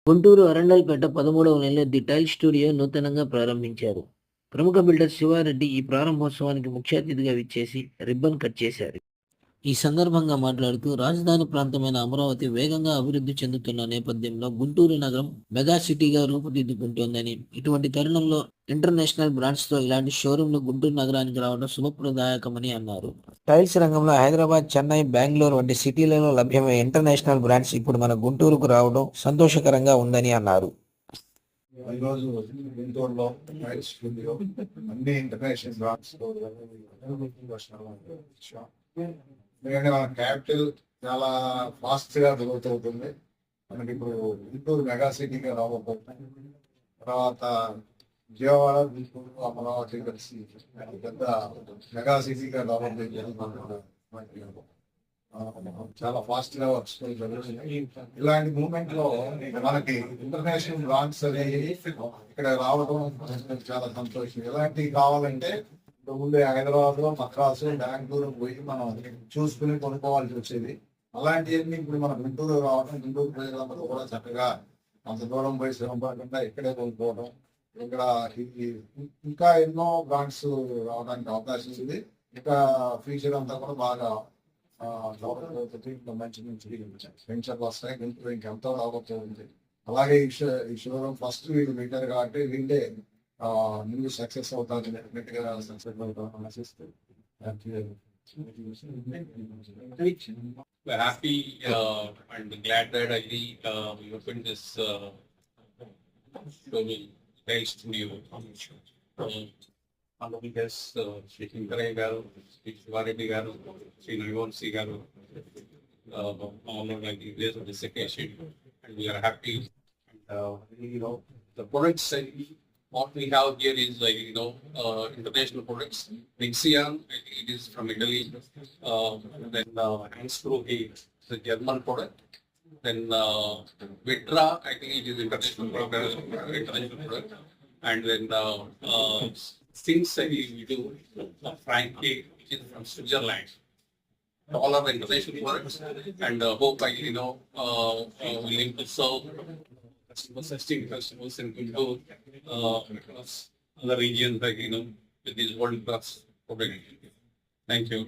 గుంటూరు అరండల్పేట 13వ నెలలో the tile studio నూతనంగా ప్రారంభించారు. ప్రముఖ బిల్డర్ శివారెడ్డి ఈ ప్రారంభోత్సవానికి ముఖ్య అతిథిగా విచ్చేసి రిబ్బన్ కట్ చేశారు. ఈ సందర్భంగా మాట్లాడుతూ రాజధాని ప్రాంతమైన అమరావతి వేగంగా అభివృద్ధి చెందుతున్న నేపథ్యంలో గుంటూరు నగరం మెగా సిటీగా రూపుదిద్దుకుంటోందని, ఇటువంటి తరుణంలో ఇంటర్నేషనల్ బ్రాండ్స్ తో ఇలాంటి షోరూంలు గుంటూరు నగరానికి రావడం శుభప్రదాయకమని అన్నారు. టైల్స్ రంగంలో హైదరాబాద్, చెన్నై, బెంగళూరు వంటి సిటీలలో లభ్యమయ్యే ఇంటర్నేషనల్ బ్రాండ్స్ ఇప్పుడు మన గుంటూరుకు రావడం సంతోషకరంగా ఉందని అన్నారు. ఈరోజు గుంటూరులో టైల్ స్టూడియో అన్ని ఇంటర్నేషనల్ బ్రాండ్స్ ఎందుకంటే మన క్యాపిటల్ చాలా ఫాస్ట్ గా గ్రోత్ అవుతుంది. మనకి ఇప్పుడు గుంటూరు మెగా సిటీగా రాబోతుంది. తర్వాత విజయవాడ, గుంటూరు, అమరావతి కలిసి పెద్ద మెగా సిటీగా రాబోతుంది. చాలా ఫాస్ట్ గా వర్క్స్ జరుగుతున్నాయి. ఇలాంటి మూమెంట్ లో మనకి ఇంటర్నేషనల్ బ్రాండ్స్ అనేవి ఇక్కడ రావడం చాలా సంతోషం. ఎలాంటివి కావాలంటే ముందే హైదరాబాద్ లో, మద్రాసు, బెంగళూరు పోయి మనం చూసుకుని కొనుక్కోవాల్సి వచ్చేది. అలాంటివన్నీ ఇప్పుడు మన గుంటూరు రావడం, గుంటూరు ప్రజలందరూ కూడా చక్కగా అంత దూరం పోయి శ్రమ పడకుండా ఇక్కడే కొనుక్కోవడం, ఇక్కడ ఇంకా ఎన్నో బ్రాండ్స్ రావడానికి అవకాశం ఉంది. ఇంకా ఫ్యూచర్ అంతా కూడా బాగా మంచి మంచి వెంచర్లు వస్తాయి. గుంటూరు ఇంకెంతో రాబోతుంది. అలాగే ఈ షోరూమ్ ఫస్ట్ వీళ్ళు పెట్టారు కాబట్టి వీళ్ళే ముందు సక్సెస్ అవుతారు, డెఫినెట్గా సక్సెస్ అవుతారు ఆశిస్తూ. We're happy and glad that I think we opened this showroom Tile Studio. Honorable guests, Shri Shinkaraya Garu, Shri Shivareddy Garu, Shri Narivanshi Garu, all of like this of this occasion, and we are happy. And the products what we have here is like international products. Vixian, I think it is from Italy. Then Hansgrohe is a German product. Then Vitra, I think it is international product. And then since we do Frankie, which is from Switzerland. All of international products, and hope I willing to serve assisting customers in Guntur across other regions, like with this world class product. Thank you.